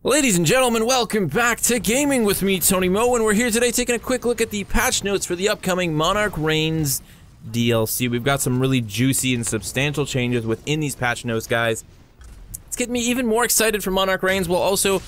Ladies and gentlemen, welcome back to Gaming with me, Tony Mo, and we're here today taking a quick look at the patch notes for the upcoming Monarch Reigns DLC. We've got some really juicy and substantial changes within these patch notes, guys. It's getting me even more excited for Monarch Reigns, while also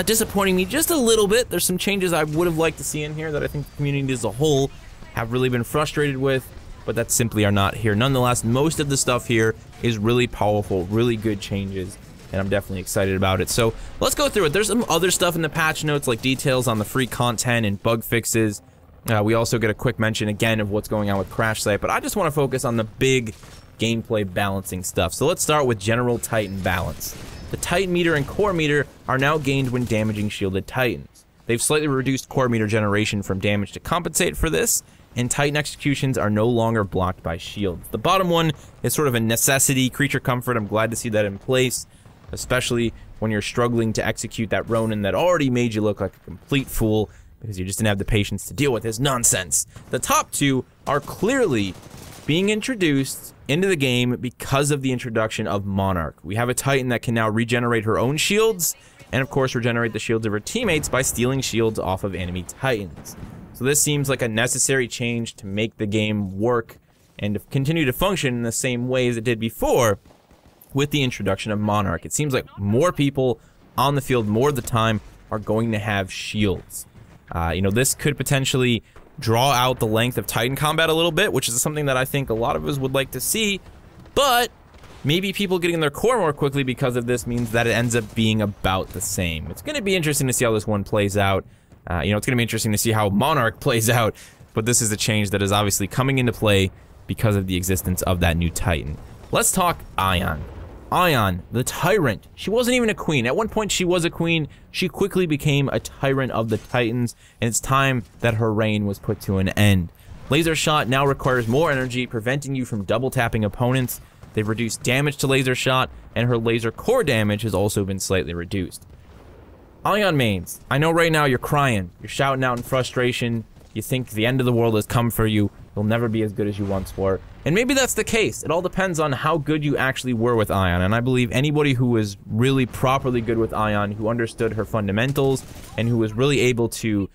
disappointing me just a little bit. There's some changes I would have liked to see in here that I think the community as a whole have really been frustrated with, but that simply are not here. Nonetheless, most of the stuff here is really powerful, really good changes, and I'm definitely excited about it. So let's go through it. There's some other stuff in the patch notes, like details on the free content and bug fixes. We also get a quick mention again of what's going on with Crash Site, but I just want to focus on the big gameplay balancing stuff. So let's start with general Titan balance. The Titan meter and core meter are now gained when damaging shielded Titans. They've slightly reduced core meter generation from damage to compensate for this, and Titan executions are no longer blocked by shields. The bottom one is sort of a necessity, creature comfort. I'm glad to see that in place, especially when you're struggling to execute that Ronin that already made you look like a complete fool because you just didn't have the patience to deal with his nonsense. The top two are clearly being introduced into the game because of the introduction of Monarch. We have a Titan that can now regenerate her own shields, and of course regenerate the shields of her teammates by stealing shields off of enemy Titans. So this seems like a necessary change to make the game work and to continue to function in the same way as it did before. With the introduction of Monarch, it seems like more people on the field more of the time are going to have shields. You know, this could potentially draw out the length of Titan combat a little bit, which is something that I think a lot of us would like to see, but maybe people getting their core more quickly because of this means that it ends up being about the same. It's going to be interesting to see how this one plays out. You know, it's going to be interesting to see how Monarch plays out, but this is a change that is obviously coming into play because of the existence of that new Titan. Let's talk Ion. Ion, the Tyrant. She wasn't even a queen. At one point she was a queen. She quickly became a tyrant of the Titans, and it's time that her reign was put to an end. Laser Shot now requires more energy, preventing you from double tapping opponents. They've reduced damage to Laser Shot, and her laser core damage has also been slightly reduced. Ion mains, I know right now you're crying. You're shouting out in frustration. You think the end of the world has come for you. You'll never be as good as you once were. And maybe that's the case. It all depends on how good you actually were with Ion. And I believe anybody who was really properly good with Ion, who understood her fundamentals, and who was really able to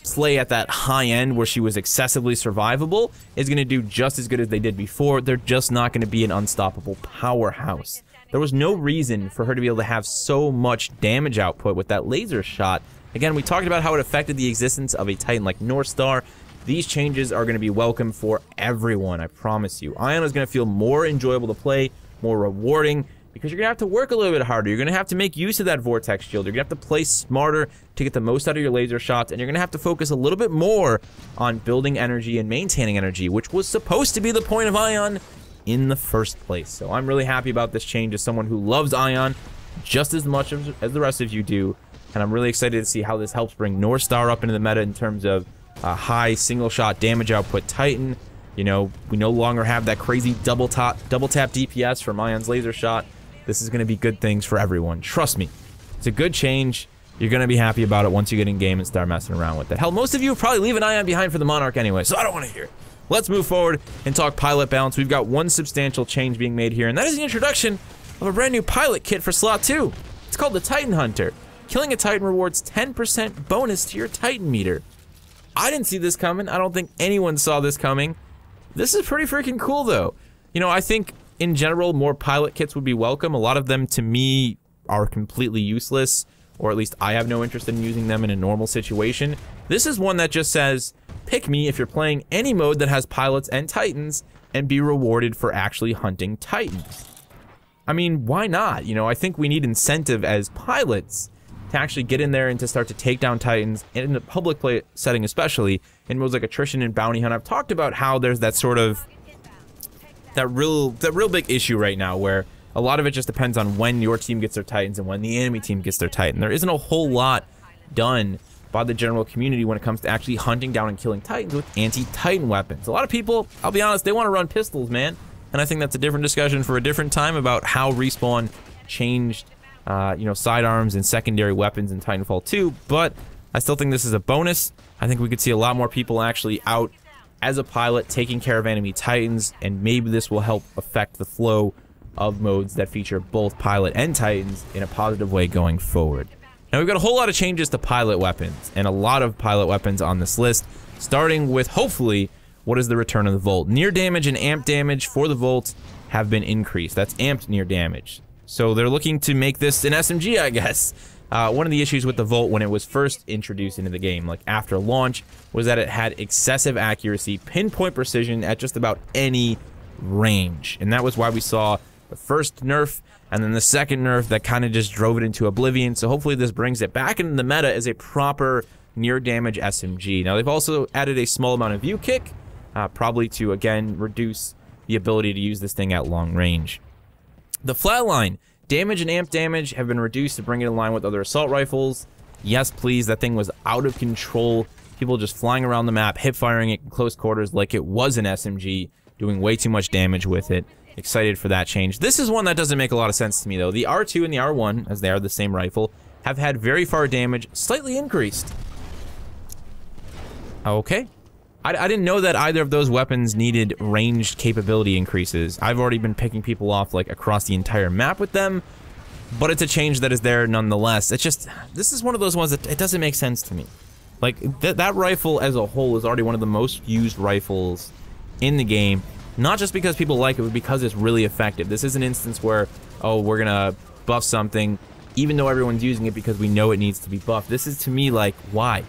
play at that high end where she was excessively survivable, is going to do just as good as they did before. They're just not going to be an unstoppable powerhouse. There was no reason for her to be able to have so much damage output with that laser shot. Again, we talked about how it affected the existence of a Titan like North Star. These changes are going to be welcome for everyone, I promise you. Ion is going to feel more enjoyable to play, more rewarding, because you're going to have to work a little bit harder. You're going to have to make use of that Vortex Shield. You're going to have to play smarter to get the most out of your laser shots, and you're going to have to focus a little bit more on building energy and maintaining energy, which was supposed to be the point of Ion in the first place. So I'm really happy about this change as someone who loves Ion just as much as the rest of you do, and I'm really excited to see how this helps bring North Star up into the meta in terms of a high single shot damage output Titan. You know, we no longer have that crazy double tap DPS from Ion's laser shot. This is going to be good things for everyone. Trust me. It's a good change. You're going to be happy about it once you get in game and start messing around with it. Hell, most of you probably leave an Ion behind for the Monarch anyway, so I don't want to hear it. Let's move forward and talk pilot balance. We've got one substantial change being made here, and that is the introduction of a brand new pilot kit for slot 2. It's called the Titan Hunter. Killing a Titan rewards 10% bonus to your Titan meter. I didn't see this coming. I don't think anyone saw this coming. This is pretty freaking cool, though. You know, I think, in general, more pilot kits would be welcome. A lot of them, to me, are completely useless, or at least I have no interest in using them in a normal situation. This is one that just says, pick me if you're playing any mode that has pilots and Titans, and be rewarded for actually hunting Titans. I mean, why not? You know, I think we need incentive as pilots to actually get in there and to start to take down Titans, in the public play setting especially, in modes like Attrition and Bounty Hunt. I've talked about how there's that sort of, that real big issue right now where a lot of it just depends on when your team gets their Titans and when the enemy team gets their Titan. There isn't a whole lot done by the general community when it comes to actually hunting down and killing Titans with anti-Titan weapons. A lot of people, I'll be honest, they want to run pistols, man. And I think that's a different discussion for a different time about how Respawn changed you know, sidearms and secondary weapons in Titanfall 2, but I still think this is a bonus. I think we could see a lot more people actually out as a pilot taking care of enemy Titans, and maybe this will help affect the flow of modes that feature both Pilot and Titans in a positive way going forward. Now, we've got a whole lot of changes to Pilot weapons, and a lot of Pilot weapons on this list, starting with, hopefully, what is the return of the Volt. Near damage and amp damage for the Volt have been increased. That's amped near damage. So they're looking to make this an SMG, I guess. One of the issues with the Volt when it was first introduced into the game, like after launch, was that it had excessive accuracy, pinpoint precision at just about any range. And that was why we saw the first nerf and then the second nerf that kind of just drove it into oblivion. So hopefully this brings it back into the meta as a proper near damage SMG. Now, they've also added a small amount of view kick, probably to, again, reduce the ability to use this thing at long range. The flatline, damage and amp damage have been reduced to bring it in line with other assault rifles. Yes, please, that thing was out of control. People just flying around the map, hip-firing it in close quarters like it was an SMG, doing way too much damage with it. Excited for that change. This is one that doesn't make a lot of sense to me, though. The R2 and the R1, as they are the same rifle, have had very far damage slightly increased. Okay. I didn't know that either of those weapons needed ranged capability increases. I've already been picking people off, like, across the entire map with them, but it's a change that is there nonetheless. It's just, this is one of those ones that it doesn't make sense to me. Like, that rifle as a whole is already one of the most used rifles in the game, not just because people like it, but because it's really effective. This is an instance where, oh, we're gonna buff something, even though everyone's using it because we know it needs to be buffed. This is, to me, like, why?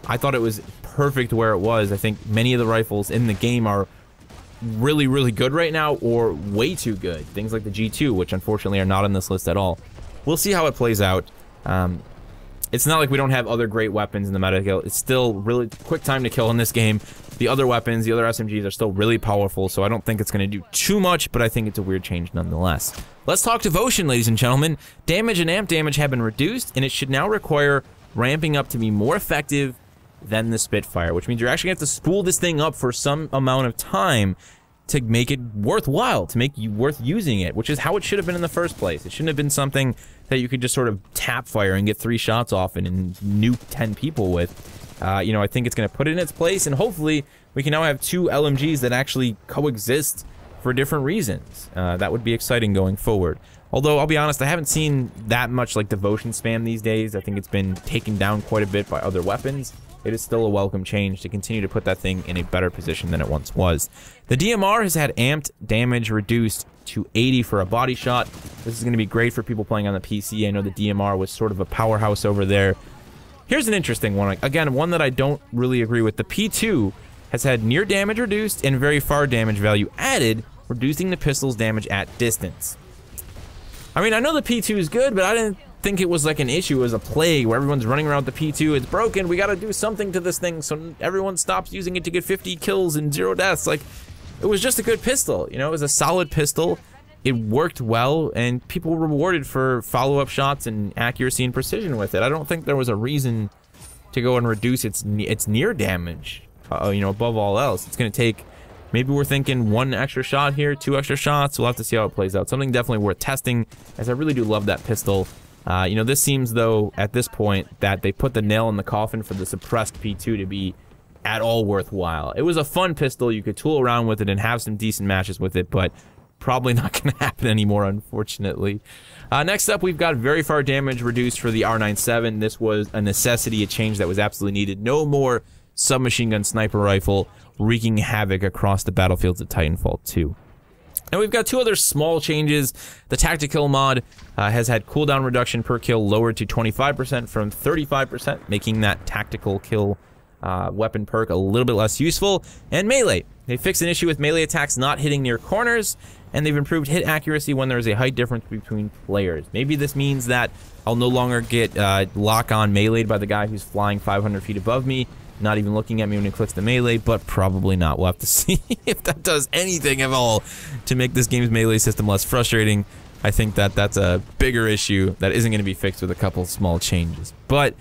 I thought it was perfect where it was. I think many of the rifles in the game are really, really good right now, or way too good. Things like the G2, which unfortunately are not on this list at all. We'll see how it plays out. It's not like we don't have other great weapons in the meta kill. It's still really quick time to kill in this game. The other weapons, the other SMGs are still really powerful, so I don't think it's going to do too much, but I think it's a weird change nonetheless. Let's talk devotion, ladies and gentlemen. Damage and amp damage have been reduced, and it should now require ramping up to be more effective than the Spitfire, which means you're actually going to have to spool this thing up for some amount of time to make it worthwhile, to make you worth using it, which is how it should have been in the first place. It shouldn't have been something that you could just sort of tap fire and get 3 shots off and nuke 10 people with. You know, I think it's going to put it in its place, and hopefully we can now have 2 LMGs that actually coexist for different reasons. That would be exciting going forward. Although, I'll be honest, I haven't seen that much like devotion spam these days. I think it's been taken down quite a bit by other weapons. It is still a welcome change to continue to put that thing in a better position than it once was. The DMR has had amped damage reduced to 80 for a body shot. This is going to be great for people playing on the PC. I know the DMR was sort of a powerhouse over there. Here's an interesting one. Again, one that I don't really agree with. The P2 has had near damage reduced and very far damage value added, reducing the pistol's damage at distance. I mean, I know the P2 is good, but I didn't think it was like an issue as a plague where everyone's running around with the P2. It's broken. We got to do something to this thing so everyone stops using it to get 50 kills and 0 deaths. Like, it was just a good pistol. You know, it was a solid pistol. It worked well, and people were rewarded for follow-up shots and accuracy and precision with it. I don't think there was a reason to go and reduce its near damage, you know, above all else. It's going to take, maybe we're thinking 1 extra shot here, 2 extra shots. We'll have to see how it plays out. Something definitely worth testing, as I really do love that pistol. You know, this seems, though, at this point, that they put the nail in the coffin for the suppressed P2 to be at all worthwhile. It was a fun pistol. You could tool around with it and have some decent matches with it, but probably not going to happen anymore, unfortunately. Next up, we've got very far damage reduced for the R97. This was a necessity, a change that was absolutely needed. No more submachine gun sniper rifle wreaking havoc across the battlefields of Titanfall 2. And we've got 2 other small changes. The Tactical mod has had cooldown reduction per kill lowered to 25% from 35%, making that tactical kill weapon perk a little bit less useful. And melee. They fixed an issue with melee attacks not hitting near corners, and they've improved hit accuracy when there is a height difference between players. Maybe this means that I'll no longer get lock-on meleeed by the guy who's flying 500 feet above me, not even looking at me when he clicks the melee, but probably not. We'll have to see if that does anything at all to make this game's melee system less frustrating. I think that that's a bigger issue that isn't going to be fixed with a couple small changes. But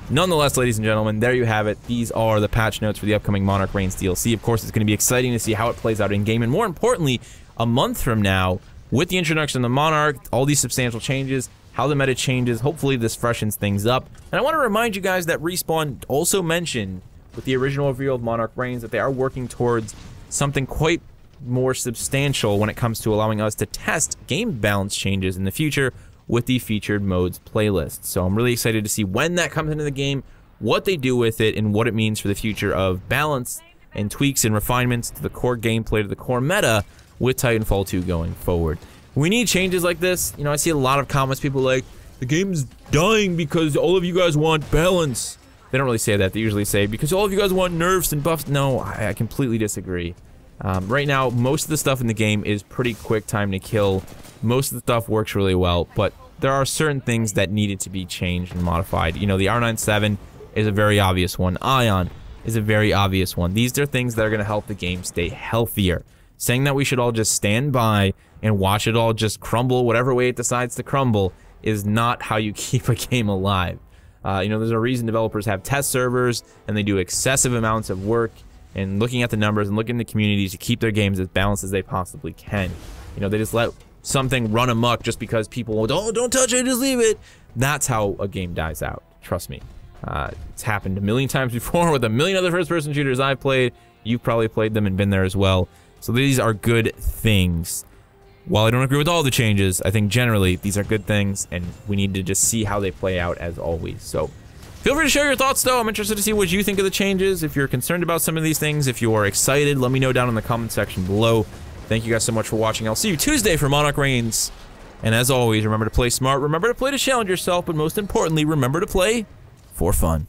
nonetheless, ladies and gentlemen, there you have it. These are the patch notes for the upcoming Monarch Reigns DLC. Of course, it's going to be exciting to see how it plays out in-game, and more importantly, a month from now, with the introduction of the Monarch, all these substantial changes, how the meta changes, hopefully this freshens things up. And I want to remind you guys that Respawn also mentioned with the original reveal of Monarch Reigns that they are working towards something quite more substantial when it comes to allowing us to test game balance changes in the future with the featured modes playlist. So I'm really excited to see when that comes into the game, what they do with it, and what it means for the future of balance and tweaks and refinements to the core gameplay, to the core meta with Titanfall 2 going forward. We need changes like this. You know, I see a lot of comments, people like, the game's dying because all of you guys want balance. They don't really say that. They usually say, because all of you guys want nerfs and buffs. No, I completely disagree. Right now, most of the stuff in the game is pretty quick time to kill. Most of the stuff works really well, but there are certain things that needed to be changed and modified. You know, the R97 is a very obvious one. Ion is a very obvious one. These are things that are going to help the game stay healthier. Saying that we should all just stand by and watch it all just crumble whatever way it decides to crumble is not how you keep a game alive. You know, there's a reason developers have test servers and they do excessive amounts of work and looking at the numbers and looking at the communities to keep their games as balanced as they possibly can. You know, they just let something run amok just because people, oh, don't touch it, just leave it. That's how a game dies out. Trust me. It's happened a million times before with a million other first-person shooters I've played. You've probably played them and been there as well. So these are good things. While I don't agree with all the changes, I think generally these are good things, and we need to just see how they play out as always. So feel free to share your thoughts, though. I'm interested to see what you think of the changes. If you're concerned about some of these things, if you're excited, let me know down in the comment section below. Thank you guys so much for watching. I'll see you Tuesday for Monarch Reigns. And as always, remember to play smart, remember to play to challenge yourself, but most importantly, remember to play for fun.